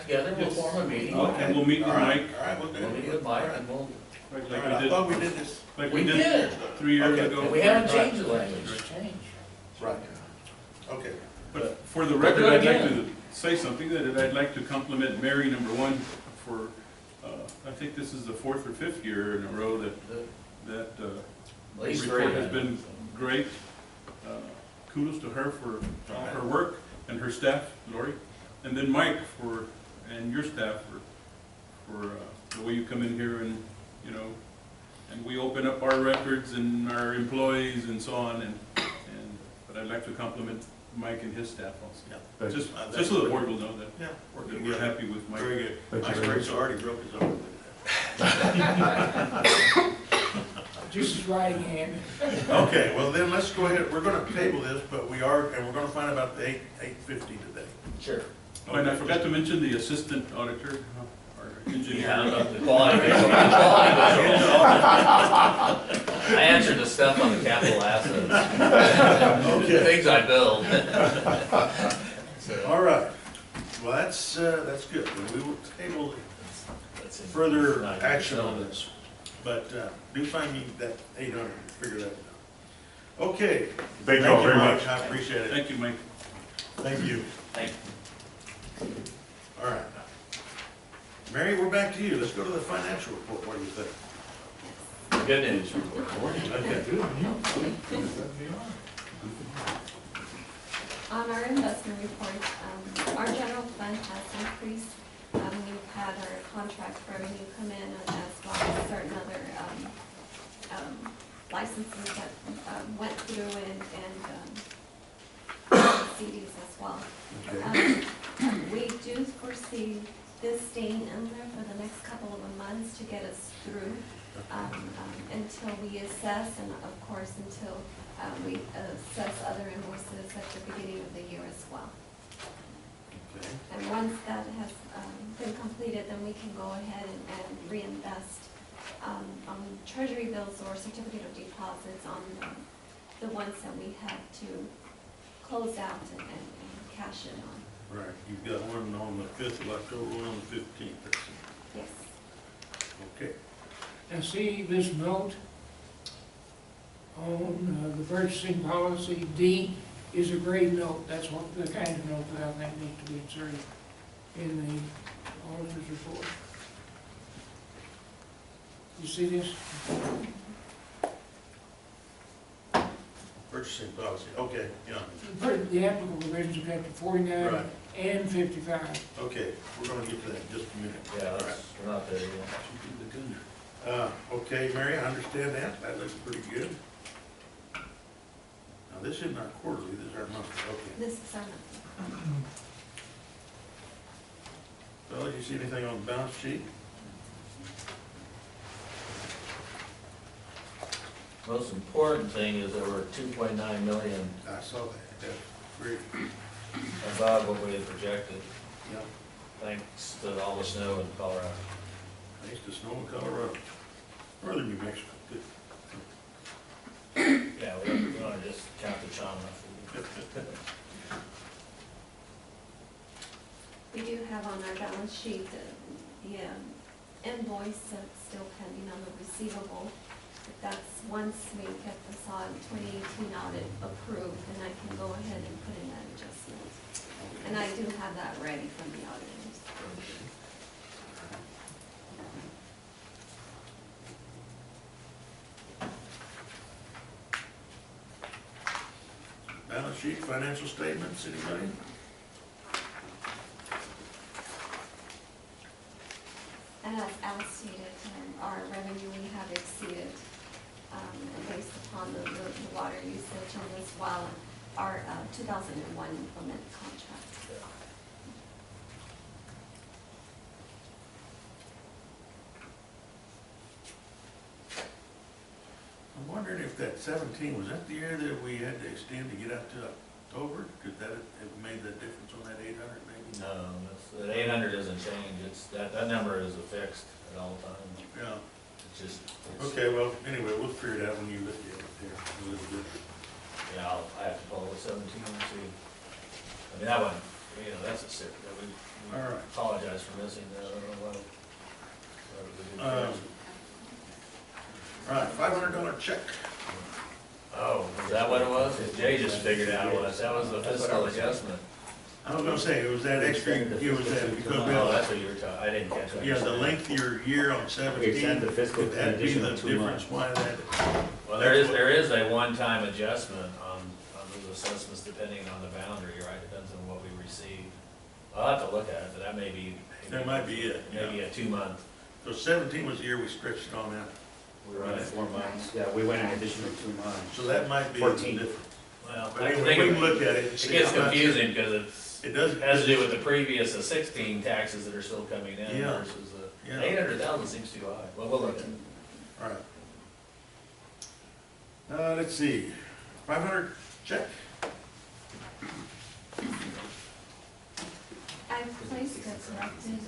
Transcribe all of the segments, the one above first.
together, we'll form a meeting. Okay, we'll meet with Mike. All right, we'll do it. We'll meet with Mike and we'll, Like All right, we I did, thought we did this. like we we did did. 3 years Okay. ago. And we haven't changed the language, it's changed. Right. Okay. But for the We'll record, do it I'd like again. to say something, that I'd like to compliment Mary, number one, for, I think this is the 4th or 5th year in a row that At least report three. has been great. Kudos to her for all her work and her staff, Lori. And then Mike and your staff for the way you come in here and, you know, and we open up our records and our employees and so on, but I'd like to compliment Mike and his staff also. Yeah. Just so the board will know that Yeah. that we're happy with Mike. Very good. Thank you Mike's very very much. sorry he broke his arm. Just his right hand. Okay, well then let's go ahead. We're gonna table this, but we're gonna find about the 850 today. Sure. Oh, and I forgot to mention the assistant auditor, our engineer. Yeah, the quality control. I answered the stuff on the capital assets. Okay. Things I build. All right. Well, that's good. We will table That's in further 90% action of on it. this. But do find me that 800, figure that out. Okay. Thank you all very Mike. much. I appreciate it. Thank you, Mike. Thank you. Thank you. All right. Mary, we're back to you. Let's go to the financial report. What do you think? Good news report. Okay. On our investment report, our general fund has increased. We've had our contract revenue come in as well as certain other licenses that went through and CDs as well. Okay. We do foresee this staying in there for the next couple of months to get us through until we assess, and of course until we assess other invoices at the beginning of the year as well. Okay. And once that has been completed, then we can go ahead and reinvest on treasury bills or certificate of deposits on the ones that we have to close out and cash it on. Right. You've got one on the 5th of October, one on the 15th. Yes. Okay. And see this note on the purchasing policy, D is a grade note. That's what the kind of note that I think needs to be inserted in the auditor's report. You see this? Purchasing policy. Okay. Yeah. The applicable provisions of chapter 49 Right. and 55. Okay. We're going to get to that in just a minute. Yeah, All that's, we're not there yet. right. Okay, Mary, I understand that. That looks pretty good. Now, this isn't our quarterly. This is our monthly. Okay. This is our monthly. Well, did you see anything on the balance sheet? Most important thing is that we're 2.9 million I saw that. That's great. above what we had projected, Yeah. thanks to all the snow in Colorado. Thanks to snow in Colorado. Northern New Mexico. Good. Yeah, we want to just count the chama. We do have on our balance sheet the invoice that's still pending on the receivable. That's once we get this on 2018 audit approved, then I can go ahead and put in that adjustment. And I do have that ready from the auditors. Balance sheet, financial statements, anybody? And as Al stated, our revenue we have exceeded, based upon the water usage and as well our 2001 implement contract. I'm wondering if that 17, was that the year that we had to extend to get out to October? Could that have made that difference on that 800 maybe? No, that 800 doesn't change, it's, that number is affixed at all times. Yeah. It's just, Okay, well, anyway, we'll figure it out when you look at it there a little bit. yeah, I have to pull the 17 and see. I mean, that one, you know, that's a sick, we All right. apologize for missing that, I don't know why. All right, $500 check. Oh, is that what it was? Jay just figured out what, that was the fiscal adjustment. I was gonna say, it was that extra, it was that, because Oh, we that's what you were talking, I didn't catch that. yeah, the lengthier year on We 17, extend the fiscal could that be the condition of 2 difference months. why that? Well, there is a one-time adjustment on those assessments depending on the boundary, right? Depends on what we receive. I'll have to look at it, but that may be. That might be it, Maybe yeah. a 2-month. So 17 was the year we stretched it on out. We were on 4 months. Yeah, we went an additional 2 months. So that might be the 14. difference. Well, But I anyway, think we can look at it and it see. gets I'm not sure. confusing because It does. it has to do with the previous 16 taxes that are still coming in Yeah. versus the Yeah. 800,000 seems too high. Well, we'll look at it. All right. Let's see, 500 check. I placed a corrected,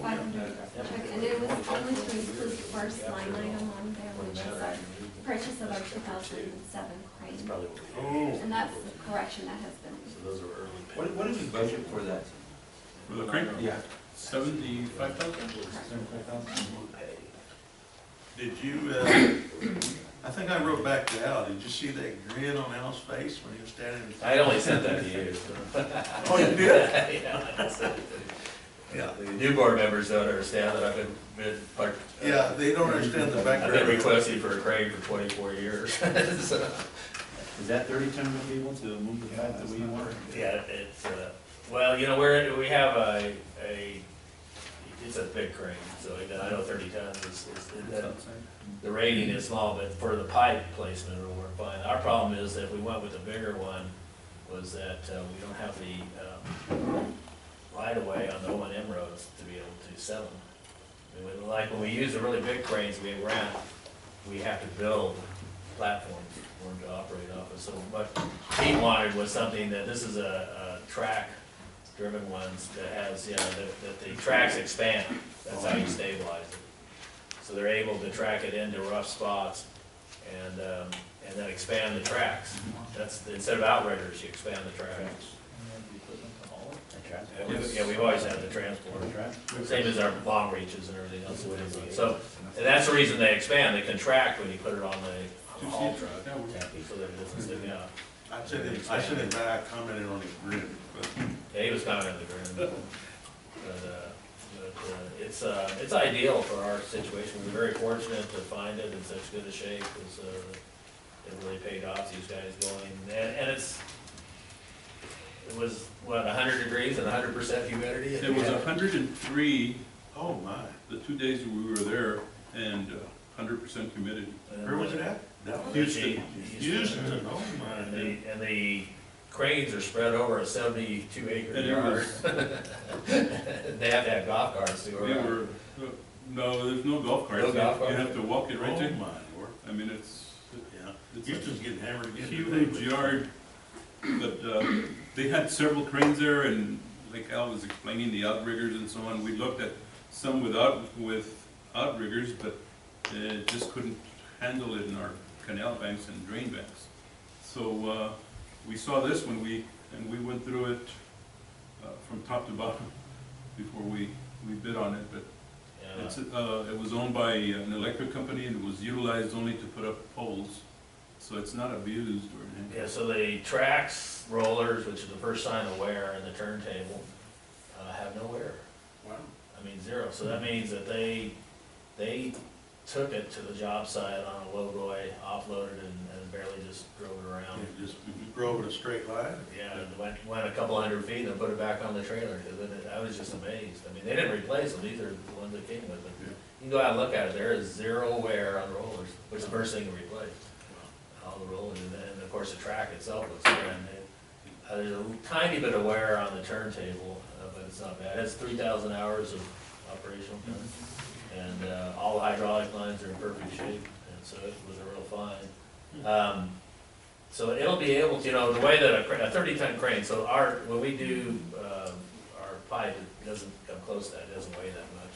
500 check, and it was only to include the first line item on there, which is our purchase of our 2007 crane. That's probably what we did. Oh. And that's the correction that has been. So those are early What payments. did we budget for that? For the crane, Yeah. 75,000? Did you, I think I wrote back to Al, did you see that grin on Al's face when he was standing? in front I of only us? sent that to you. So. Oh, you did? Yeah, I sent it to you. Yeah. The new board members don't understand that I've been Yeah, they don't understand the I've been background. requesting for a crane for 24 years. So, Is that 30 ton gonna be able to move the fact that we want? yeah, it's, well, you know, we have it's a big crane, so I know 30 tons the rating is small, but for the pipe placement, it'll work fine. Our problem is that we went with the bigger one, was that we don't have the right of way on the O&M roads to be able to sell them. I mean, like when we use the really big cranes we rent, we have to build platforms for them to operate off of. So what Pete wanted was something that, this is a track-driven ones that has, you know, that the tracks expand. That's how you stabilize it. So they're able to track it into rough spots and then expand the tracks. That's, instead of outriggers, you expand the tracks. Yeah, we've always had the transport. Same as our long reaches and everything else. So, and that's the reason they expand, they contract when you put it on the haul truck, so that it doesn't stick out. I sent him back, commented on his grin, but Yeah, he was kind of in the grin. But it's ideal for our situation. We're very fortunate to find it in such good a shape, because it really paid off, these guys going, and it was, what, 100 degrees and 100% humidity? It was 103 oh my. the 2 days that we were there, and 100% humidity. Where was it at? Dallas? Houston. Houston, oh my. And the cranes are spread over a 72-acre And it yard. was- They have to have golf carts to go We around. were, no, there's no golf carts. No golf You carts? have to walk it right Oh there. my lord. I mean, it's Yeah. It's Houston's getting hammered a again. huge today, yard, but they had several cranes there, and like Al was explaining, the outriggers and so on. We looked at some with outriggers, but just couldn't handle it in our canal banks and drain banks. So we saw this when we went through it from top to bottom before we bid on it. But Yeah. it was owned by an electric company, and it was utilized only to put up poles, so it's not abused or anything. Yeah, so the tracks, rollers, which is the first sign of wear, and the turntable, have no wear. Wow. I mean, zero. So that means that they took it to the job site on a lowboy, offloaded, and barely just drove it around. You just drove it a straight line? Yeah, and went a couple hundred feet and put it back on the trailer, because I was just amazed. I mean, they didn't replace them, these are the ones that came with it. Yeah. You can go out and look at it, there is zero wear on rollers, which is the first thing to replace. All the rollers, and then, of course, the track itself looks brand new. There's a tiny bit of wear on the turntable, but it's not bad. It has 3,000 hours of operational time. And all the hydraulic lines are in perfect shape, and so it was a real find. So it'll be able to, you know, the way that a 30-ton crane, so when we do our pipe, it doesn't come close to that, it doesn't weigh that much,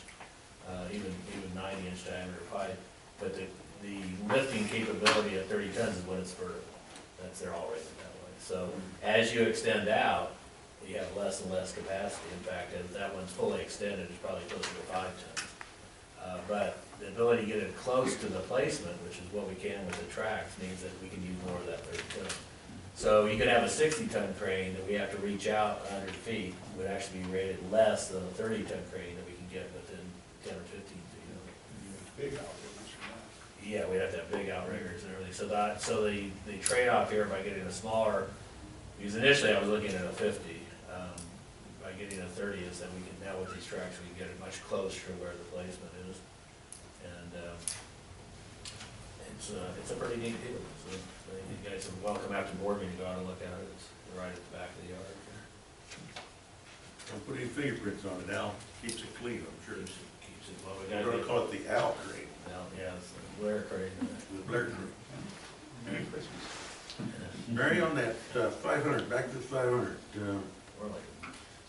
even 90-inch diameter pipe. But the lifting capability at 30 tons is when it's vertical. They're all rated that way. So as you extend out, you have less and less capacity. In fact, as that one's fully extended, it's probably closer to 5 tons. But the ability to get it close to the placement, which is what we can with the tracks, means that we can use more of that 30 ton. So you could have a 60-ton crane that we have to reach out 100 feet, would actually be rated less than a 30-ton crane that we can get within 10 or 15 feet. Big outriggers. Yeah, we'd have to have big outriggers and everything. So the trade-off here by getting a smaller, because initially I was looking at a 50, by getting a 30 is that we can, now with these tracks, we can get it much closer to where the placement is. And it's a pretty neat deal. So I think you guys are welcome after the board meeting to go out and look at it. It's right at the back of the yard here. Don't put any fingerprints on it, Al, keeps it clean, I'm sure. Keeps it, well, we We're gotta gonna get, call it the Al crane, well, yeah, it's a Blair crane. the Blair crane. Merry Christmas. Mary, on that 500, back to the 500, We're like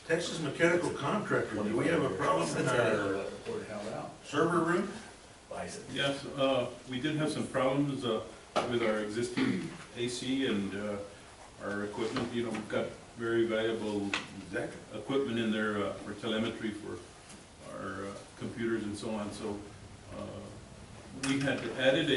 Texas Mechanical Contractor, do we have a problem in our Report held out. server room? bison. Yes, we did have some problems with our existing AC and our equipment. You know, we've got very valuable Exactly. equipment in there for telemetry for our computers and so on. So we had added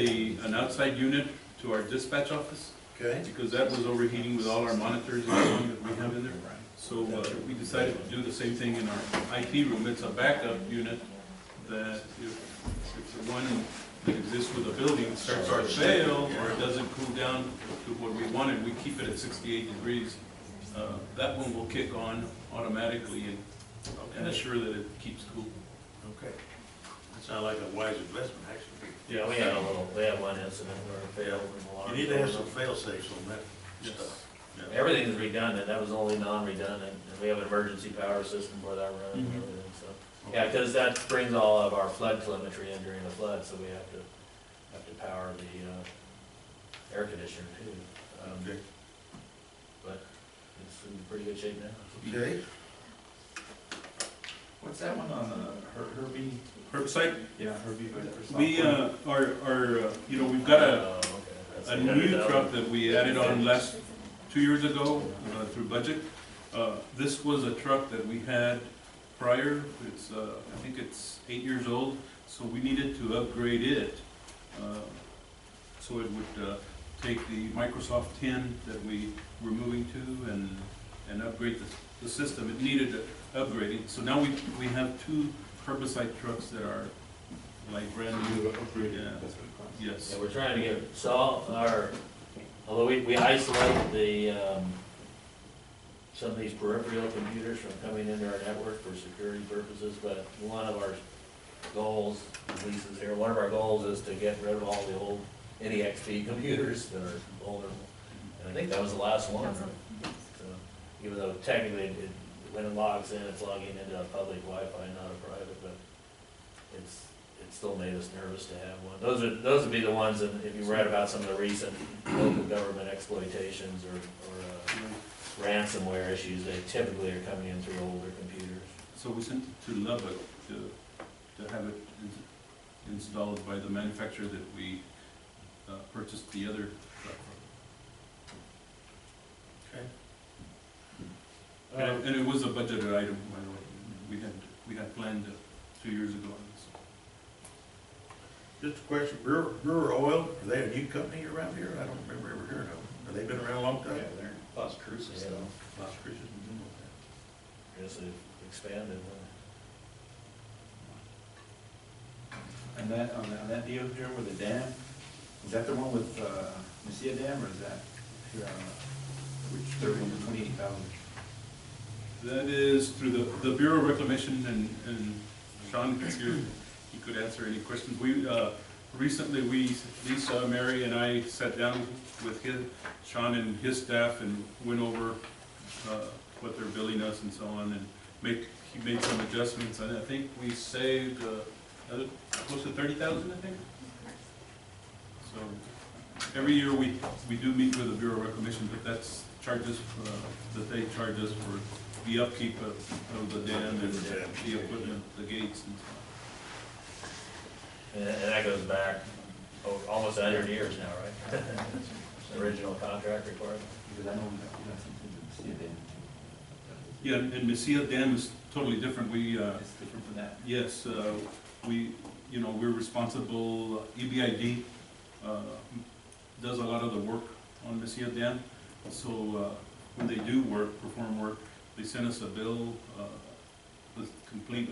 an outside unit to our dispatch office Okay. because that was overheating with all our monitors and so on that we have in there. So we decided to do the same thing in our IT room. It's a backup unit that if the one that exists with the building starts to fail or it doesn't cool down to what we wanted, we keep it at 68 degrees. That one will kick on automatically and assure that it keeps cool. Okay. That sounds like a wise investment, actually. Yeah, we had one incident where it failed and the alarm. You need to have some fail-safes on that Yes. stuff. Yeah. Everything's redundant, that was the only non-redundant, and we have an emergency power system for that run and Mhm. everything, so. Yeah, because that brings all of our flood telemetry in during the flood, so we have to power the air conditioner too. Okay. But it's in pretty good shape now. Okay. What's that one on Herbie? Herbicide, Yeah, Herbie. we you know, we've got Oh, okay. That's a the new 100,000. truck that we added on 2 years ago through budget. This was a truck that we had prior. It's, I think it's 8 years old, so we needed to upgrade it. So it would take the Microsoft 10 that we were moving to and upgrade the system. It needed upgrading. So now we have 2 herbicide trucks that are like brand new. Yeah. That's what it costs. Yes. Yeah, we're trying to get, although we isolate some of these peripheral computers from coming into our network for security purposes, but one of our goals, Lisa's here, one of our goals is to get rid of all the old NEXP computers that are older. And I think that was the last one. So, even though technically, when it logs in, it's logging into a public Wi-Fi, not a private, but it still made us nervous to have one. Those would be the ones that, if you read about some of the recent local government exploitations or ransomware issues, they typically are coming in through older computers. So we sent it to Lubbock to have it installed by the manufacturer that we purchased the other truck Okay. from. And it was a budgeted item, by the way. We had planned 2 years ago on this. Just a question, Brewer Oil, are they a new company around here? I don't remember ever hearing of them. Have they been around a long Yeah, time? they're Las Cruces Yeah. still. Las Cruces and Jumbo. I guess they've expanded. And that, on that deal here with the dam, is that the one with, Mesilla Dam, or is that, which third one, the 28,000? That is through the Bureau of Reclamation, and Sean is here, he could answer any questions. We, recently, Lisa, Mary, and I sat down with Sean and his staff and went over what they're billing us and so on, and he made some adjustments, and I think we saved close to 30,000, I think. So every year we do meet with the Bureau of Reclamation, but that's charges that they charge us for the upkeep of the dam and the equipment, the gates and so on. And that goes back almost 100 years now, right? The original contract requirement. Because I know we got something with Mesilla Dam. Yeah, and Mesilla Dam is totally different. We, It's different from that. yes, we, we're responsible, EBID, does a lot of the work on Mesilla Dam. So, when they do perform work, they send us a bill, with complete,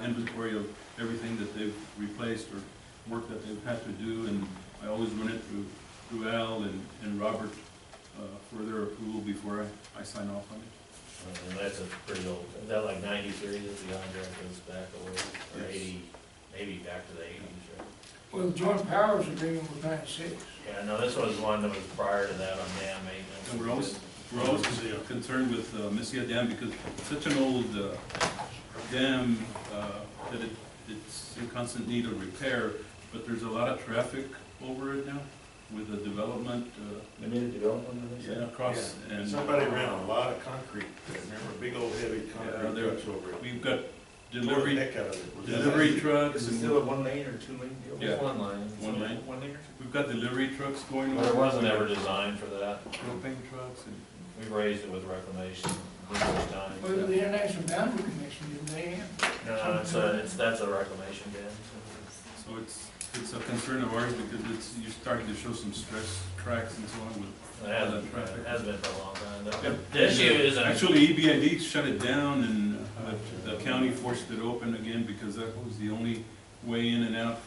inventory of everything that they've replaced or work that they've had to do, and I always run it through Al and Robert, for their approval before I sign off on it. And that's a pretty old, is that like 93 that the contract goes back away, or Yes. 80, maybe back to the 80s, right? Well, the joint powers agreement was 96. Yeah, no, this was one that was prior to that on dam maintenance. And we're always concerned with Mesilla Dam because it's such an old dam that it's in constant need of repair, but there's a lot of traffic over it now with the development, They made a development of this? across. Yeah, And somebody ran a lot of concrete, remember, big old heavy Yeah, concrete there- trucks over it. we've got Tore the delivery heck out of it. delivery trucks, Is it and still a 1 lane or 2 lane deal? Yeah. One line. One lane. 1 lane? we've got delivery trucks going. Well, it over. wasn't ever designed for that. Propane trucks and. We've raised it with reclamation numerous times. Well, the International Boundary Commission, didn't they? No, that's a reclamation dam. So it's a concern of ours because you're starting to show some stress cracks and so on with It all hasn't, that traffic. it hasn't been for a long time. Yep. The issue is, Actually, EBID shut it down and the county forced it open again because that was the only way in and out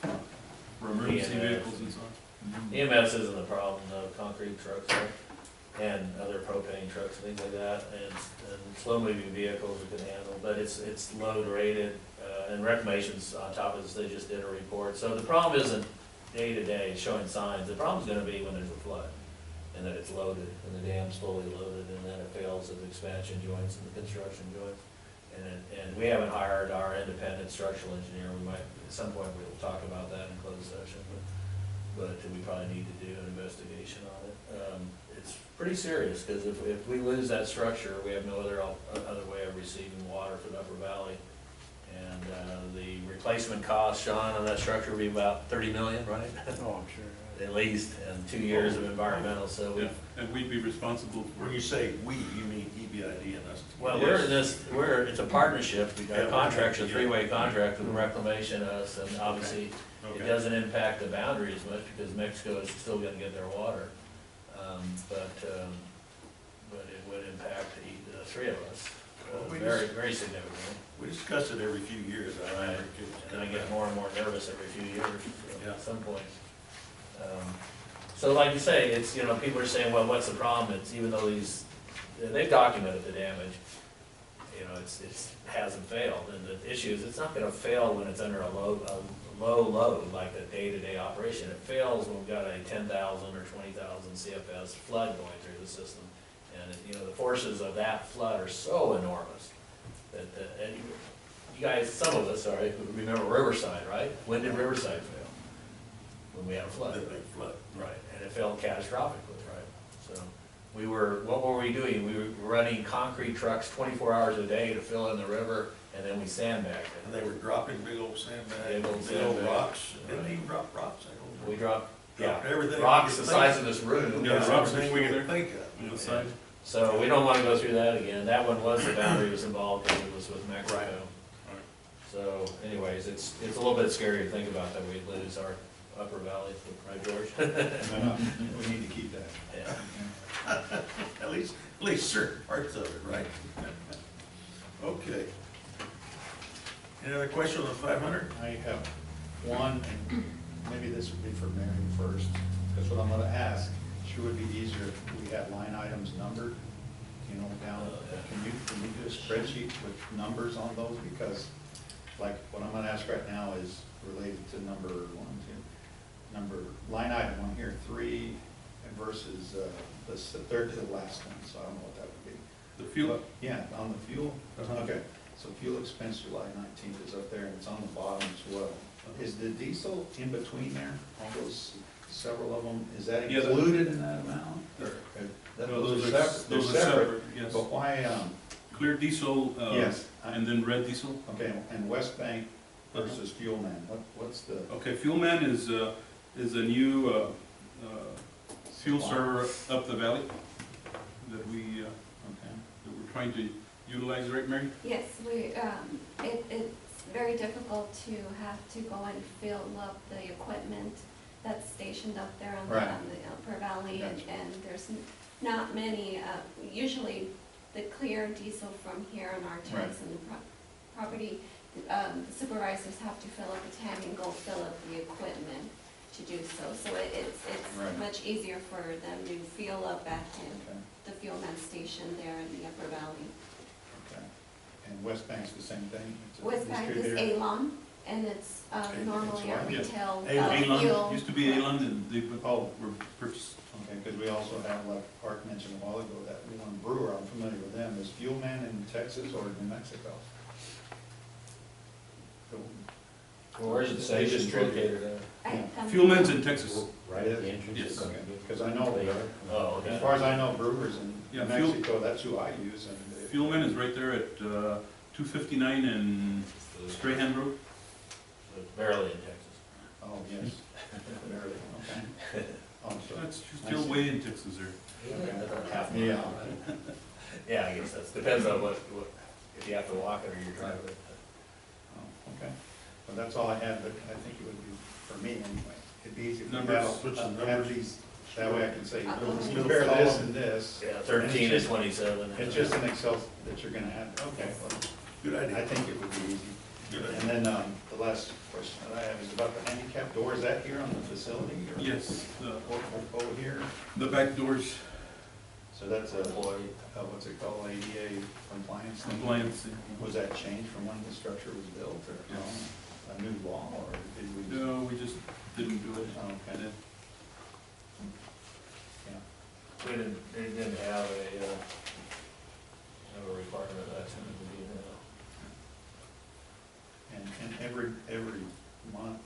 for emergency EMS. vehicles and so on. EMS isn't the problem, the concrete trucks are, and other propane trucks and things like that, and slow-moving vehicles we can handle, but it's load rated, and reclamation's on top of this, they just did a report. So the problem isn't day-to-day showing signs, the problem's gonna be when there's a flood, and that it's loaded, and the dam's fully loaded, and then it fails at the expansion joints and the construction joints. And we haven't hired our independent structural engineer, we might, at some point, we'll talk about that in closed session, but we probably need to do an investigation on it. It's pretty serious, because if we lose that structure, we have no other way of receiving water for the Upper Valley. And the replacement cost, Sean, on that structure would be about 30 million, right? Oh, I'm sure. At least, and 2 years of environmental, so we, Yeah, and we'd be responsible When for, you say we, you mean EBID and us? well, it's a partnership, our contract's a three-way contract with Reclamation, us, and obviously, it Okay. doesn't impact the boundary as much, because Mexico is still gonna get their water. But it would impact the three of us, Well, we very, just- very significantly. We discuss it every few years, Right. And I get more and more nervous every few years, Yeah. at some point. So like you say, it's, people are saying, well, what's the problem? It's even though they've documented the damage, it hasn't failed. And the issue is, it's not gonna fail when it's under a low load, like a day-to-day operation. It fails when we've got a 10,000 or 20,000 CFS flood going through the system. And, the forces of that flood are so enormous that, and you guys, some of us, remember Riverside, right? When did Riverside fail? When we had a flood. The big flood. Right, and it failed catastrophically, right? So what were we doing? We were running concrete trucks 24 hours a day to fill in the river, and then we sandbagged And it. they were dropping big old sandbags, Big old big old sandbags. rocks. Didn't Right. they even drop rocks? I don't know. We dropped, Dropped everything. rocks we the could size think of this room. Yeah, of. rocks are Everything we still could think of. on the side. So we don't wanna go through that again. That one was, the boundary was involved because it was with Mexico. Right. So anyways, it's a little bit scary to think about that we'd lose our Upper Valley, right, George? We need to keep that. Yeah. At least certain parts of it, right? Okay. Any other question on the 500? I have one, and maybe this would be for Mary first, because what I'm gonna ask, sure would be easier if we had line items numbered, down. Can you do a spreadsheet with numbers on those? Because, like, what I'm gonna ask right now is related to line item on here, 3 versus, the third to the last one, so I don't know what that would be. The fuel, Yeah, on the fuel, Uh-huh. okay, so fuel expense July 19th is up there, and it's on the bottom as well. Is the diesel in between there, all those, several of them, is that Yeah, included in that amount? Or- no, Those are separate, those they're are separate, separate, yes. but why, Clear diesel, yes, and then red diesel. okay, and West Bank versus Fuel Man, what's the, Okay, Fuel Man is a new, fuel server up the valley that okay, we're trying to utilized, right, Mary? Yes, it's very difficult to have to go and fill up the equipment that's stationed up there on Right. the Upper Valley, Gotcha. and there's not many, usually the clear diesel from here on our tanks and the property, supervisors have to fill up a tank and go fill up the equipment to do so. So it's Right. much easier for them to fuel up at Okay, the fuel man station there in the Upper Valley. okay. And West Bank's the same thing? It's a West Bank is distributor? Alon, and it's normally a right. Yeah. retail Alon. fuel. Used to be Alon, and they Oh. were purchased. Okay, because we also have, like Art mentioned a while ago, that one brewer, I'm familiar with them, is Fuel Man in Texas or New Mexico? Well, where's the station located at? Fuelman's in Texas. Right at the entrance. Yes. Okay, because I know, Oh, okay. as far as I know, brewers in Yeah, New Fuel- Mexico, that's who I use, and they- Fuelman is right there at 259 and Strahan Road. Barely in Texas. oh, yes, barely, okay. Oh, so, That's still way in Texas there. Half mile. yeah, Yeah, I guess that depends on what, if you have to walk it or you're driving it. oh, okay. Well, that's all I had, but I think it would be, for me anyway, it'd be easy if we Numbers, switch the have numbers. these, that way I can say, Numbers. compare this and this. Yeah, 13 to 27. It's just an Excel that you're gonna have, okay, well, Good I idea. think it would be easy. Good idea. And then, the last question that I have is about the handicap door, is that here on the facility? Or Yes, over here? the back doors So that's a, Employee. what's it called, ADA compliance? thing? compliance. Was that changed from when the structure was built, or a new law, or did we? just- No, we just didn't do it. Oh, okay, yeah, We didn't have a requirement of that time to be and every month,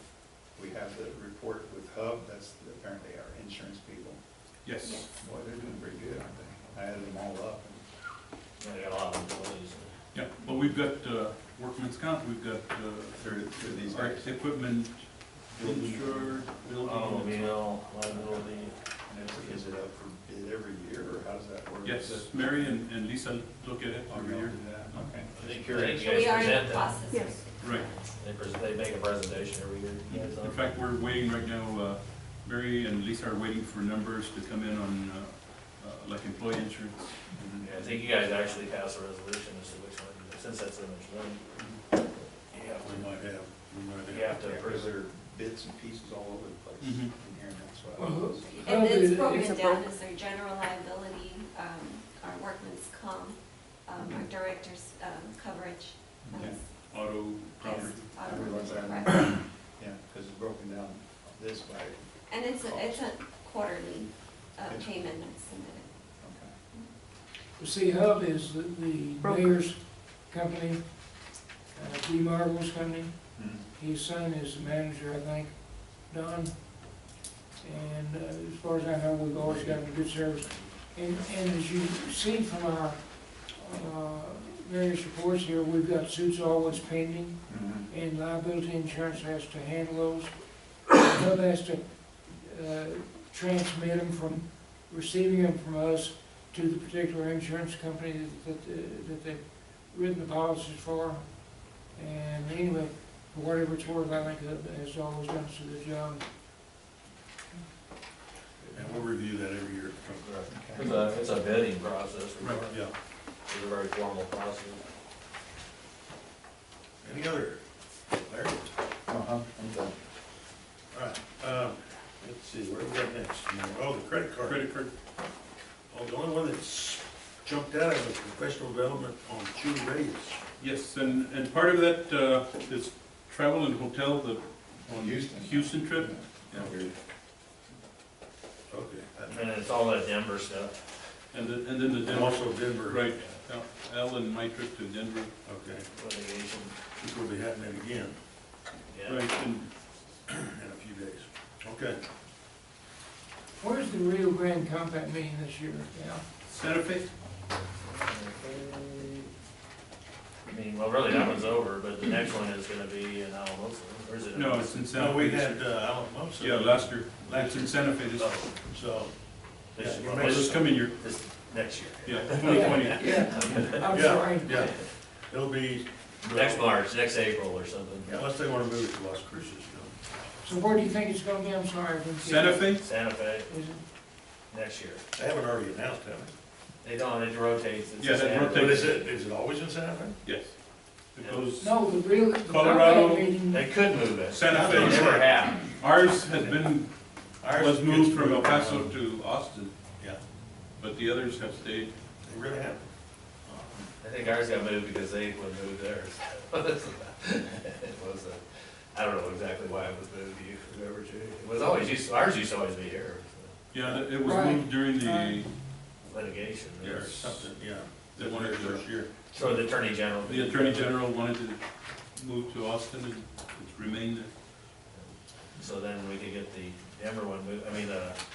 we have the report with Hub, that's apparently our insurance people. Yes. Boy, they're doing pretty good, aren't they? I added them all up, now. I got a lot of employees. Yeah, well, we've got workman's comp, we've got through these our guys. equipment, insured, building. Automobile, liability. And is it up for bid every year, or how does that work? Yes, Is it- Mary and Lisa look at it Oh, every y'all year. do that? Okay. I think Sure. you We guys are in present the that. process. Yes. Right. They make a presentation every year. You guys In on? fact, we're waiting right now, Mary and Lisa are waiting for numbers to come in on, like employee insurance. Yeah, I think you guys actually passed a resolution as to which one, since that's so much money. We might have. You have to Yeah, approve because it. there are bits and pieces all over the place Mhm. in here, and that's why. Well, And Hub it's is- broken it's a down as our general liability, our workman's comp, our director's coverage. Okay. Auto, property. Yes, auto Everyone's collision, there. correct. Yeah, because it's broken down this way. And it's a quarterly Yes. payment that's submitted. Okay. See, Hub is the mayor's company, D. Marvel's company. His son is the manager, I think, Don. And as far as I know, we've always gotten a good service. And as you see from our various reports here, we've got suits always pending, and liability insurance has to handle those. Hub has to transmit them from, receiving them from us to the particular insurance company that they've written the policies for. And anyway, for whatever it's worth, I think Hub has always done such a good job. And we'll review that every year. It's a bidding process. Right. Yeah. It's a very formal process. Any other? Larry? I'm done. All right, let's see, where we got next? Oh, the credit card. Credit card. Oh, the only one that's jumped out of was professional development on Chu Reyes. Yes, and part of that is travel and hotel, the on Houston. Houston trip. Yeah. Okay. And it's all that Denver stuff. And then the And Denver, also Denver. right, Al and my trip to Denver, Okay, Litigation. this will be happening again Yeah. right, and in a few days. Okay. Where's the Rio Grande Compact meeting this year? Yeah. Santa Fe. I mean, well, really, that one's over, but the next one is gonna be in Alamosa, or is it? No, it's in Santa No, Fe. we this had year. Alamosa. Yeah, last year. It's in Santa Fe this year. Oh, So, this- Yeah, you well, may- This coming year. This next year. Yeah, 2020. Yeah, I'm Yeah, sorry. yeah, it'll be. Next March, next April or something. Yeah, unless they wanna move it to Las Cruces, you know. So where do you think it's gonna be? I'm sorry. I didn't get Santa it. Fe? Santa Fe, Is it? next year. They haven't already announced, have they? They don't, it rotates. It's Yeah, just it Santa Fe. But is it always in Santa Fe? Yes. It goes, No, the real, the Colorado- compact meeting, They could move it. Santa They Fe. never have. Ours has been, Ours was moved gets from El moved Paso around. to Austin, Yeah, but the others have stayed. they really have. I think ours got moved because they would move theirs. It was I don't know exactly why it was moved, do you remember, Jay? It was always, ours used to always be here, Yeah, it was Right. moved during the, Right. litigation. Or Yes. something, yeah. they wanted First to, year. So the Attorney General. the Attorney General wanted to move to Austin and it's remained there. So then we could get the Denver one moved,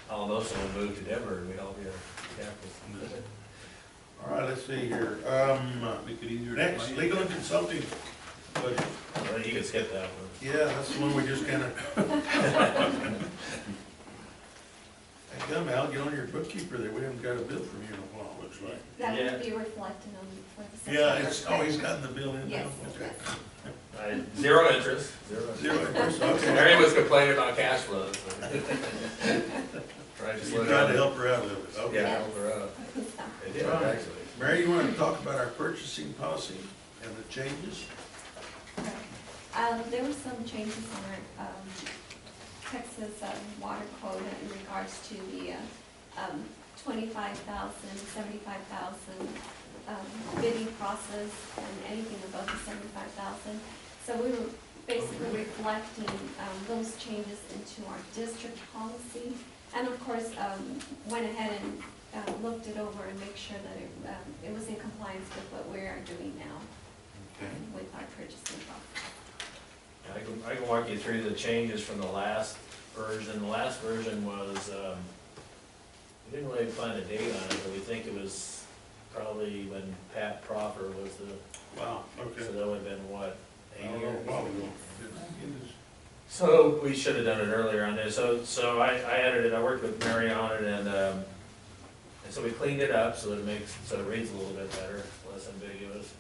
Alamosa one moved to Denver, and we'd all be our capitals. All right, let's see here. Make it easier to Next, find. legal and consulting budget. Well, you could skip that one. Yeah, that's the one we just kinda. Hey, come Al, get on your bookkeeper there. We haven't got a bill from you in a while, looks like. That Yeah. would be reflected on for the Yeah, September. it's, oh, he's gotten the bill in now? Yes, Okay. yes. Zero interest. Zero interest, okay. Mary was complaining about cash flow. So. Tried to slow You tried to down. help her out a little bit, okay. Yeah, help her out. It did, actually. Mary, you wanna talk about our purchasing policy and the changes? There were some changes on our Texas water quota in regards to the 25,000, 75,000 bidding process and anything above the 75,000. So we were basically reflecting those changes into our district policy. And of course, went ahead and looked it over and make sure that it was in compliance with what we are doing now with our purchasing process. I can walk you through the changes from the last version. The last version was, we didn't really find a date on it, but we think it was probably when Pat Proffer was the, Wow, so that would have been what, I 8 don't know, years? a while ago. So we should have done it earlier on this. So I edited, I worked with Mary on it, and so we cleaned it up so that so it reads a little bit better, less ambiguous.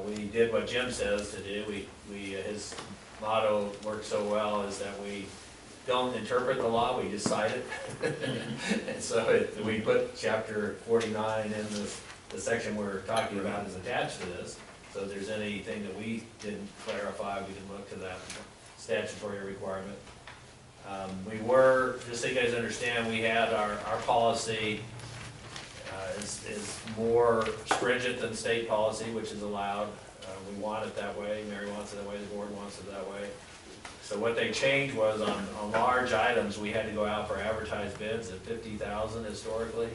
We did what Jim says to do. His motto works so well is that we don't interpret the law, we just cite it. And so we put chapter 49 in the section we're talking about is attached to this. So if there's anything that we didn't clarify, we can look to that statutory requirement. Just so you guys understand, we had our policy is more stringent than state policy, which is allowed. We want it that way, Mary wants it that way, the board wants it that way. So what they changed was on large items, we had to go out for advertised bids at 50,000 historically.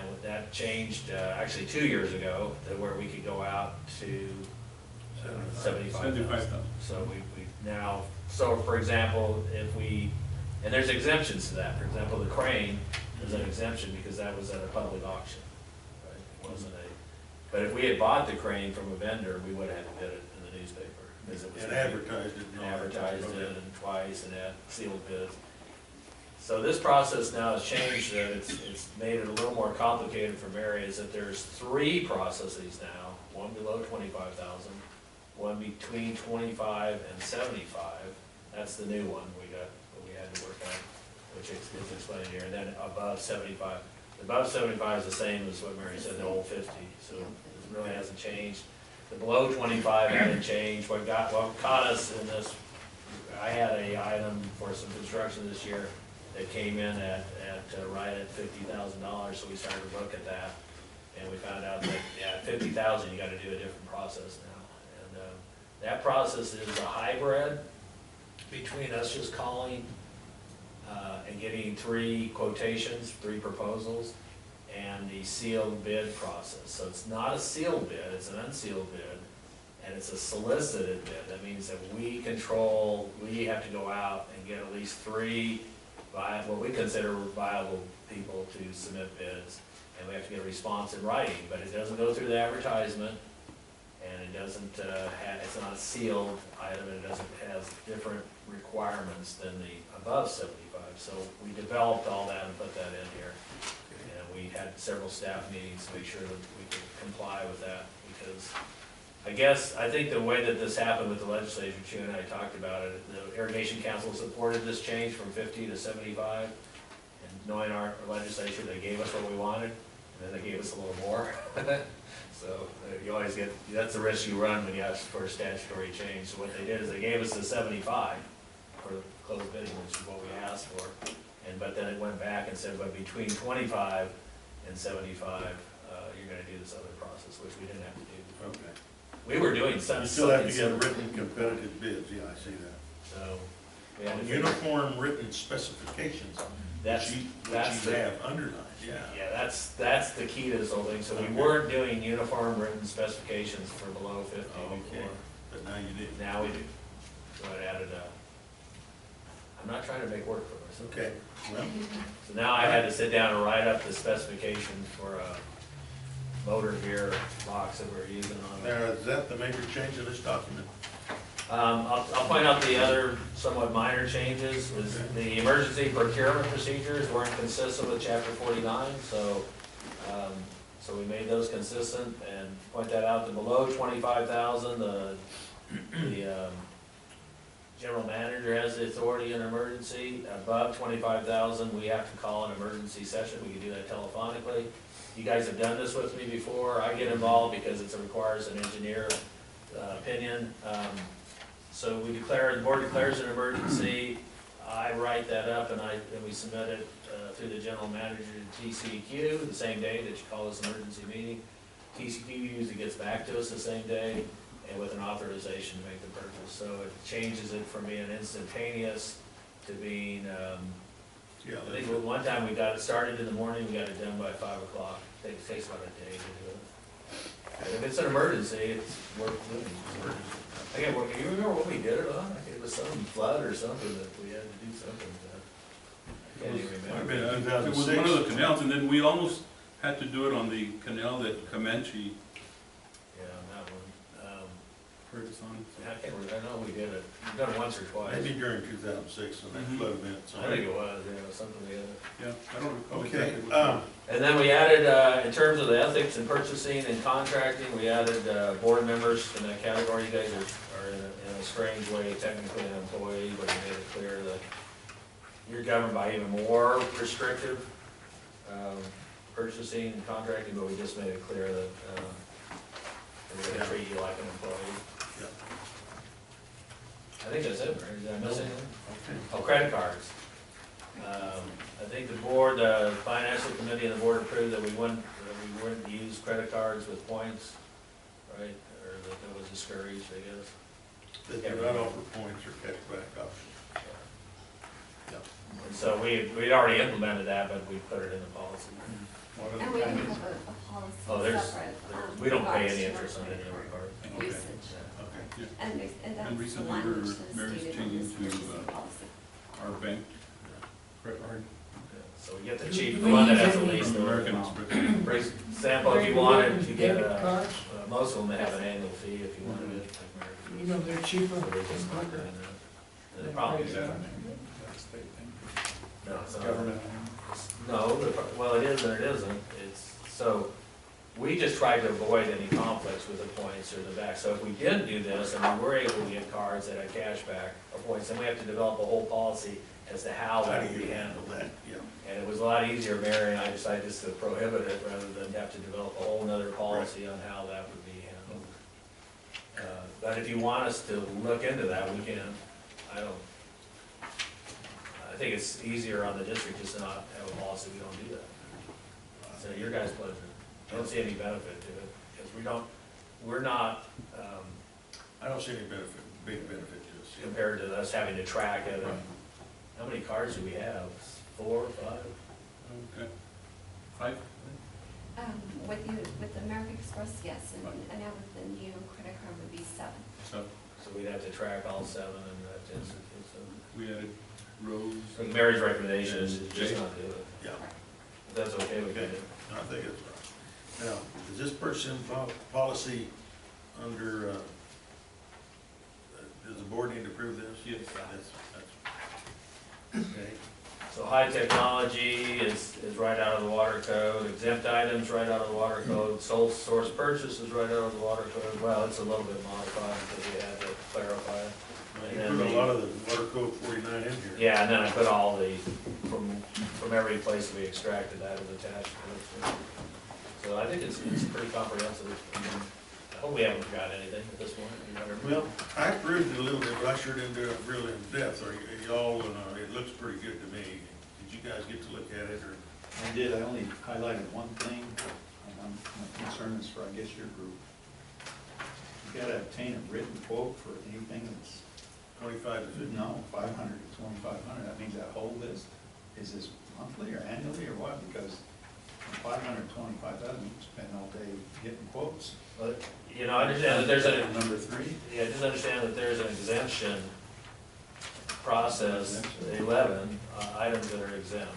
And that changed, actually 2 years ago, to where we could go out to 75,000. 75,000. So we now, so for example, and there's exemptions to that. For example, the crane, there's an exemption because that was at a public auction. Right? It wasn't but if we had bought the crane from a vendor, we would have had to bid it in the newspaper. Because it was And advertised it. and advertised it and twice and had sealed bids. So this process now has changed, that it's made it a little more complicated for Mary, is that there's 3 processes now, one below 25,000, one between 25 and 75. That's the new one we had to work on, which is explained here, and then above 75. Above 75 is the same as what Mary said, the old 50, so it really hasn't changed. The below 25 hadn't changed. What caught us in this, I had a item for some construction this year that came in at right at $50,000, so we started to look at that, and we found out that, yeah, 50,000, you gotta do a different process now. And that process is a hybrid between us just calling and getting 3 quotations, 3 proposals, and the sealed bid process. So it's not a sealed bid, it's an unsealed bid, and it's a solicited bid. That means that we have to go out and get at least 3 what we consider viable people to submit bids, and we have to get a response in writing, but it doesn't go through the advertisement, and it doesn't it's not a sealed item, and it has different requirements than the above 75. So we developed all that and put that in here. And we had several staff meetings to make sure that we could comply with that, because I think the way that this happened with the legislature, Chu and I talked about it, the irrigation council supported this change from 50 to 75. And knowing our legislature, they gave us what we wanted, and then they gave us a little more. So you always get, that's the risk you run when you ask for a statutory change. So what they did is they gave us the 75 for the closed bidding, which is what we asked for. But then it went back and said, but between 25 and 75, you're gonna do this other process, which we didn't have to do. Okay. We were doing some. You still have to something get similar. written competitive bids, yeah, I see that. So, we had to On figure- uniform written specifications, that's, which that's you the, have underlined, yeah. yeah, that's the key to this whole thing. So we Okay. weren't doing uniform written specifications for below 50 Okay, before. but now you do. Now we do. So it added I'm not trying to make work for myself. Okay, well, So now I had to sit down and write up the specifications for a motor gear box that we're using on it. now, is that the major change in this document? I'll point out the other somewhat minor changes, was the emergency procurement procedures weren't consistent with chapter 49, so we made those consistent, and point that out, the below 25,000, the general manager has the authority in emergency. Above 25,000, we have to call an emergency session, we can do that telephonically. You guys have done this with me before, I get involved because it requires an engineer opinion. So we declare, the board declares an emergency, I write that up and we submit it through the general manager to TCEQ the same day that you call this emergency meeting. TCEQ usually gets back to us the same day and with an authorization to make the purchase. So it changes it from being instantaneous to being, Yeah, I think one time we got it started in the morning, we got it done by 5 o'clock. It takes about a day to do it. But if it's an emergency, it's worth doing. Again, you remember what we did it on? I think it was some flood or something that we had to do something with. I can't even Might remember. have been It was 2006. one of the canals, and then we almost had to do it on the canal that Comanche Yeah, on that one. heard us on. I can't remember, I know we did it. We've done it once or twice. Maybe during 2006, on that Mhm. flood event. so- I think it was, yeah, something the other. Yeah, I don't recall Okay, exactly what. And then we added, in terms of the ethics and purchasing and contracting, we added board members in that category. You guys are in a strange way technically an employee, but we made it clear that you're governed by even more restrictive purchasing and contracting, but we just made it clear that we're gonna treat you like an employee. Yeah. I think that's it, right? Did I miss anything? Okay. Oh, credit cards. I think the board, the financial committee and the board approved that we wouldn't use credit cards with points, right? Or that it was discouraged, I guess. That do not offer points or cashback options. Yep. And so we'd already implemented that, but we put it in the policy. What are And the we kind have of- a policy Oh, there's, separate. we don't pay regards any to interest on credit any of our cards. Okay. Usage. Okay. And that's the recently language we're- that's Mary's stated in changing this to, purchasing policy. Our bank credit card So we get the cheap Do we one that use has the any- least. from American Express. For example, if you wanted to get Debit cards, most of them, they have an annual fee if you wanted it. like you American know, they're cheaper. Express. So they just not doing that. The problem is that, That's state thing. no, it's not. Government. No, well, it is and it isn't. It's, so, we just tried to avoid any conflicts with the points or the back. So if we didn't do this and we were able to get cards that had cash back or points, then we have to develop a whole policy as to how How that do would be you handled. handle that? Yeah. And it was a lot easier, Mary and I decided just to prohibit it rather than have to develop a whole nother policy on how that would be handled. But if you want us to look into that, we can. I think it's easier on the district just to not have a policy, we don't do that. So your guys' pleasure. I don't see any benefit to it, because we're not, I don't see any benefit, big benefit to us. compared to us having to track it. How many cards do we have? 4 or 5? Okay. 5? With American Express, yes, and now with the new credit card would be 7. So So we'd have to track all 7 and that just, so. we added Rose. I think Mary's recommendation is just not do it. Yeah, If that's okay with you. okay, I think it's right. Now, is this purchasing policy under, does the board need to approve this? Yes. That's, okay. So high technology is right out of the water code, exempt items right out of the water code, sole source purchase is right out of the water code. Well, it's a little bit modified because we had to clarify it. You put a lot of the water code 49 in here. Yeah, and then I put all the, from every place we extracted, that was attached to it. So I think it's pretty comprehensive. I hope we haven't forgotten anything at this point. Well, I approved it a little bit, but I sure didn't do it really in depth. Are y'all, it looks pretty good to me. Did you guys get to look at it, or? I did, I only highlighted one thing, and my concern is for, I guess, your group. You gotta obtain a written quote for anything that's 25 to 50? No, 500 to 2,500, that means that whole list, is this monthly or annually or what? Because 500, 25,000, you spend all day getting quotes. But, you know, I understand that there's Number 3? yeah, just understand that there's an exemption process, 11 items that are exempt.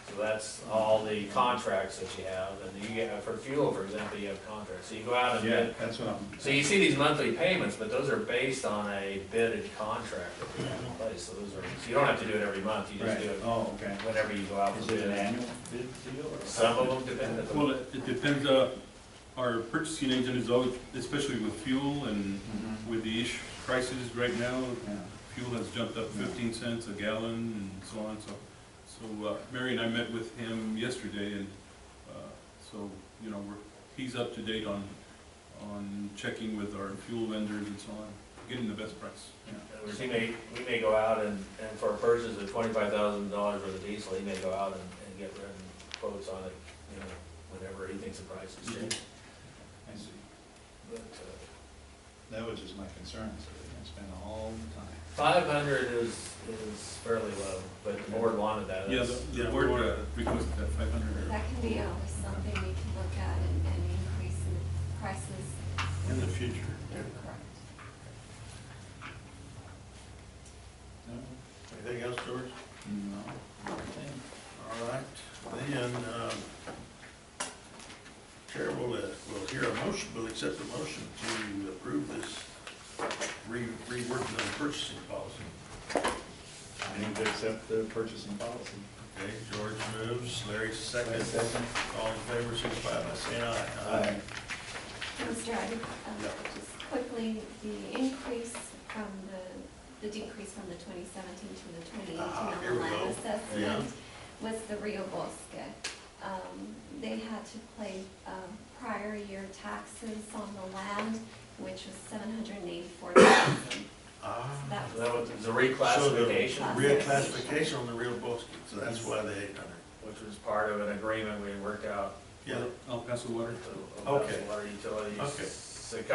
So that's all the contracts that you have, and you get, for fuel, for example, you have contracts. So you go out and Yeah, bid. that's what I'm. So you see these monthly payments, but those are based on a bidded contract that we have in place. So those are, so you don't have to do it every month, you just Right. do it Oh, okay. whenever you go out Is for it an bid. annual bid deal or? Some of them depend. Well, it depends, our purchasing agent is always, especially with fuel and Mhm. with the prices right now, Yeah. fuel has jumped up 15 cents a gallon and so on, so. So, Mary and I met with him yesterday, and, so, you know, he's up to date on checking with our fuel vendors and so on, getting the best price. Yeah. We may go out and for a purchase of $25,000 worth of diesel, he may go out and get written quotes on it, you know, whenever he thinks the price is changed. I see. But, That was just my concern, so they're gonna spend all the time. 500 is fairly low, but the board wanted that. Yeah, the board requested that 500. That can be always something we can look at and increase in prices. In the future. Yeah, correct. No? Anything else, George? No. Nothing. All right, then, Chair will hear a motion, will accept a motion to approve this reworking of the purchasing policy. I need to accept the purchasing policy. Okay, George moves, Larry seconds. Second. All in favor, signify by saying aye. Aye. Mr. Ivey, just quickly, the increase from the decrease from the 2017 to the 2018 on Here the we go. land assessment was the Rio Bosque. They had to pay prior year taxes on the land, which was $784,000. Ah, That That was, was a reclassification, So real classification on the real Bosque, so that's why they 800. which was part of an agreement we worked out Yeah, El Paso Water. with Okay. water utilities. Okay. So it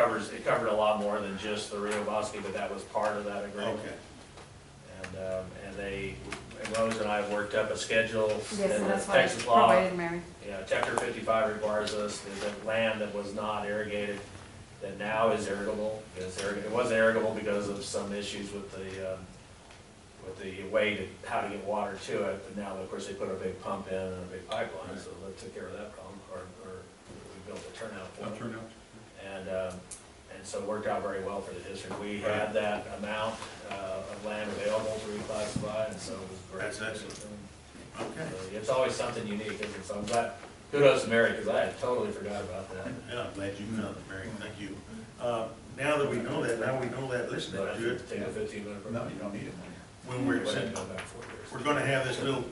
covered a lot more than just the Rio Bosque, but that was part of that agreement. okay. And Rose and I have worked up a schedule. Yes, that and that's what I Texas law, provided Mary. yeah, chapter 55 requires us that land that was not irrigated, that now is irrigable. It wasn't irrigable because of some issues with the way to, how to get water to it, but now, of course, they put a big pump in and a big pipeline, so that took care of that problem, or we built a turnout for I'll it. turn out. And so it worked out very well for the district. We had that amount of land available to reclassify, and so it was great. That's excellent. Okay. So it's always something unique, isn't it? So I'm glad, kudos to Mary, because I had totally forgot about that. Yeah, I'm glad you found it, Mary, thank you. Now that we know that, listening But I to it, should take a 15-minute break. No, you don't need it. when we're, But I had to go back 4 years. we're gonna have this little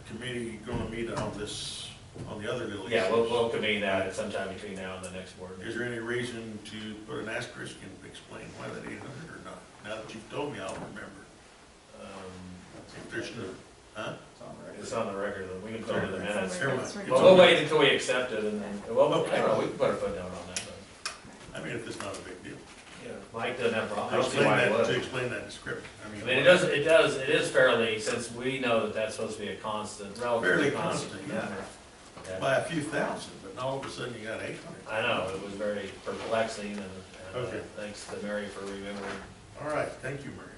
committee gonna meet on this, on the other little issues. Yeah, we'll convene that at some time between now and the next board Is meeting. there any reason to put an asterisk and explain why that 800 or not? Now that you've told me, I'll remember. If there's no, huh? It's on record. It's on the record, we can put it in the minutes. Never mind. It's It's Well, we'll okay. wait until we accept it, and then, well, I don't know, we can put a footnote on that, but, I mean, if it's not a big deal. yeah, Mike doesn't have a problem. I To don't see explain why it that, would. to explain that description. I mean, it is fairly, since we know that that's supposed to be a constant, relatively Fairly constant. constant, yeah. Yeah. By a few thousand, but all of a sudden you got 800. I know, it was very perplexing, and Okay. thanks to Mary for remembering. All right, thank you, Mary.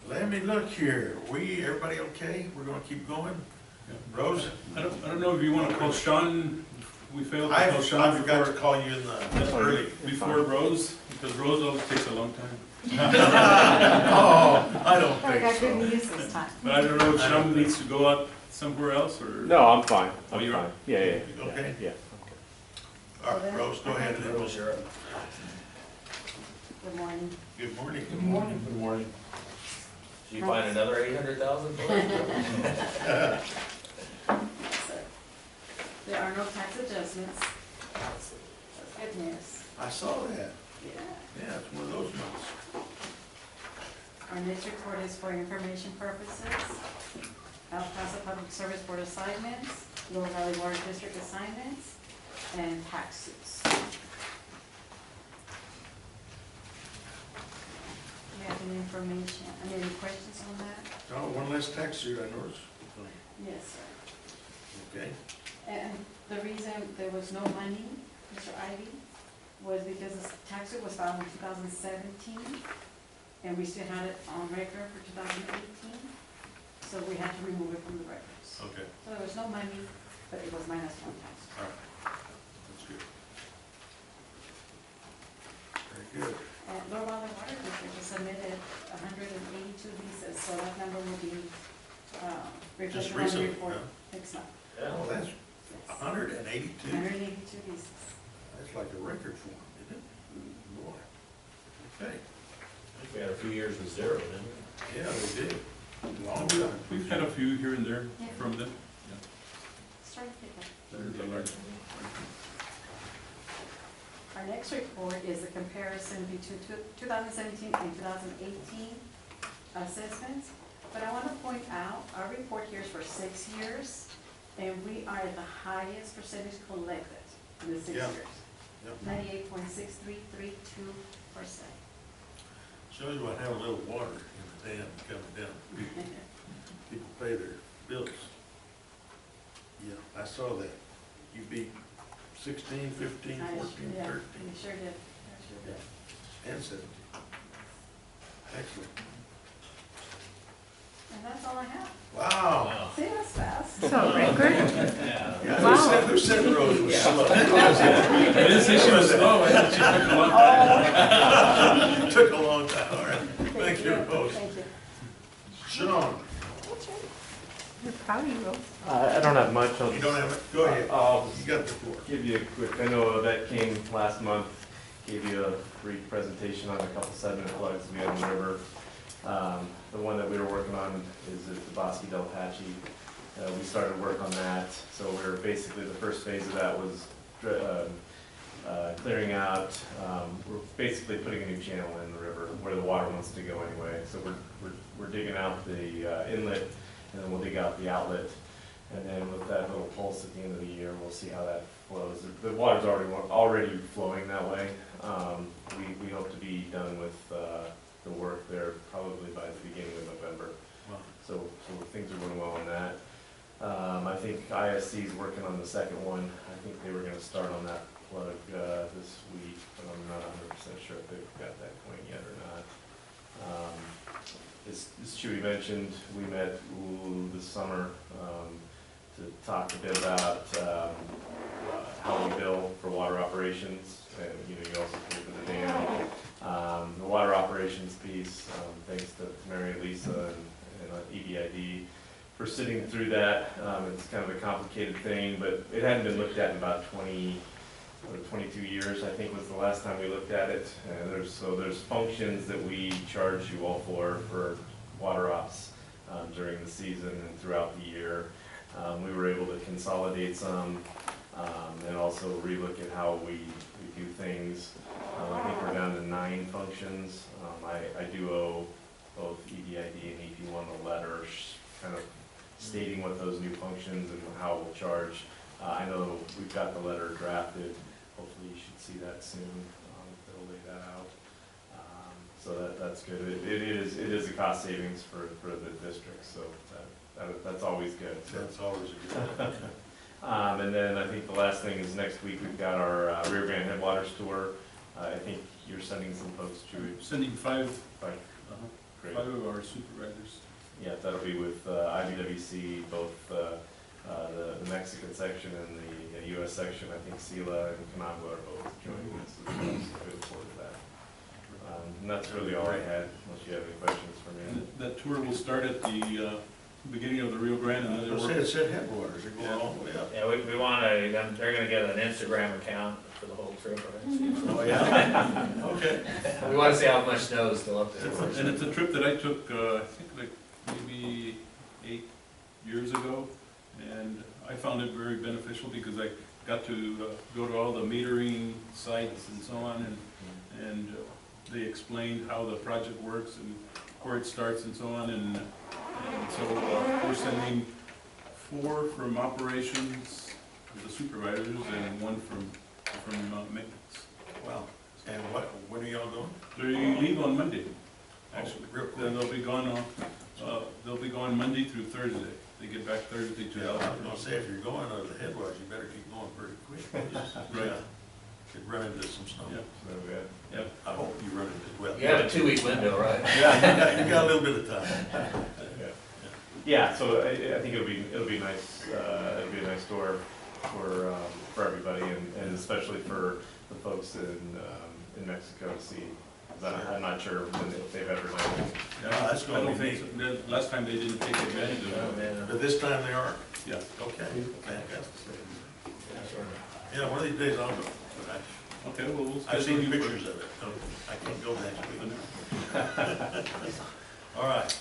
Let me look here. Everybody okay? We're gonna keep going? Rose? I don't know if you want to call Sean, we failed to I call Sean forgot to before, call you in the early. before Rose. Because Rose always takes a long time. Oh, I don't I got think good so. news this time. But I don't know if Sean needs to go out somewhere else, or? No, I'm fine. Oh, I'm you're- fine. Yeah, yeah, yeah. Okay. Yeah. All right, Rose, go ahead. That was your, Good morning. Good morning. Good morning. good morning. Did you find another 800,000 for us? So, there are no tax adjustments. That's good news. I saw that. Yeah. Yeah, it's one of those months. Our next report is for information purposes. El Paso Public Service Board assignments, Lower Valley Water District assignments, and tax suits. Do you have any information, any questions on that? Oh, one less tax suit, I noticed. Yes, sir. Okay. And the reason there was no money, Mr. Ivy, was because the tax suit was filed in 2017, and we still had it on record for 2018, so we had to remove it from the records. Okay, So there was no money, but it was minus one tax. all right. That's good. Very good. And Lower Valley Water District has submitted 182 leases, so that number will be Just reflected on the recently, report huh? next month. Yeah. Oh, that's Yes. 182. 182 leases. That's like a record for them, isn't it? Boy. Okay. I think we had a few years with zero, didn't we? Yeah, they did. Long time. We've had a few here and there Yeah. from them. Starting to pick up. There's a large. Our next report is a comparison between 2017 and 2018 assessments. But I want to point out, our report here is for 6 years, and we are at the highest percentage collected in the 6 Yeah. years. Yep. 98.6332%. Shows you what, have a little water in the dam coming down. People pay their bills. Yeah, I saw that. You beat 16, 15, 14, Yeah, 13, we sure did, I sure did. and 17. Excellent. And that's all I have. Wow. See, that's fast. So, record? Yeah. Yeah, Wow. who said Rose was slow? I didn't say she was slow, I said she took a long time. Took a long time, all right. Thank you, Rose. Thank you. Sean, You're proud of you, Rose. I don't have much. you don't have it? Go ahead. I'll You got the floor. give you a quick, I know that came last month, gave you a brief presentation on a couple sediment plugs we had in the river. The one that we were working on is at the Bosque del Apache. We started work on that, so we're basically, the first phase of that was clearing out, we're basically putting a new channel in the river where the water wants to go anyway. So we're digging out the inlet, and then we'll dig out the outlet. And then with that little pulse at the end of the year, we'll see how that flows. The water's already flowing that way. We hope to be done with the work there probably by the beginning of November. Wow. So things are going well on that. I think ISC is working on the second one. I think they were gonna start on that plug this week, but I'm not 100% sure if they've got that going yet or not. As Chewy mentioned, we met this summer to talk a bit about how we bill for water operations, and you also pay for the dam. The water operations piece, thanks to Mary and Lisa and EPCWID for sitting through that. It's kind of a complicated thing, but it hadn't been looked at in about 22 years, I think was the last time we looked at it. And there's functions that we charge you all for water ops during the season and throughout the year. We were able to consolidate some and also relook at how we do things. I think we're down to 9 functions. I do owe both EPCWID and EP1 a letter kind of stating what those new functions and how we'll charge. I know we've got the letter drafted. Hopefully you should see that soon. They'll lay that out. So that's good. It is a cost savings for the district, so that's always good. That's always a good thing. And then I think the last thing is next week we've got our Rio Grande Headwaters tour. I think you're sending some folks to it. Sending 5 Great. of our supervisors. Yeah, that'll be with IBWC, both the Mexican section and the US section. I think Sila and Canagua are both joining us as well, so we look forward to that. And that's really all I had, unless you have any questions for me. And that tour will start at the beginning of the Rio Grande, and then I they'll say work. it said headwaters, they're going all the way up. Yeah, we wanna, they're gonna get an Instagram account for the whole trip, right? Oh, yeah? Okay. We wanna see how much snow is still up there. And it's a trip that I took, I think like maybe 8 years ago, and I found it very beneficial because I got to go to all the metering sites and so on, and they explained how the project works and where it starts and so on, and so we're sending 4 from operations, the supervisors, and 1 from maintenance. Wow. And when are y'all going? They leave on Monday, actually. Real quick. Then they'll be gone Monday through Thursday. They get back Thursday to Yeah, I was Alabama. gonna say, if you're going over the headwaters, you better keep going pretty quick. Right. Could run into some snow. Yeah. So we had- Yep. I hope you run into, well. You have a 2-week window, right? Yeah, you got a little bit of time. Yeah, so I think it'll be nice, it'll be a nice tour for everybody, and especially for the folks in Mexico to see. 'Cause I'm not sure if they've ever done it. Yeah, that's I gonna don't be think so. The last time they didn't take advantage of Oh, it. man. But this time they are. Yeah. Okay, fantastic. Yeah, sure. Yeah, one of these days I'll go. But Okay, well, we'll I've schedule seen you for- pictures of it. I can't go next week. All right.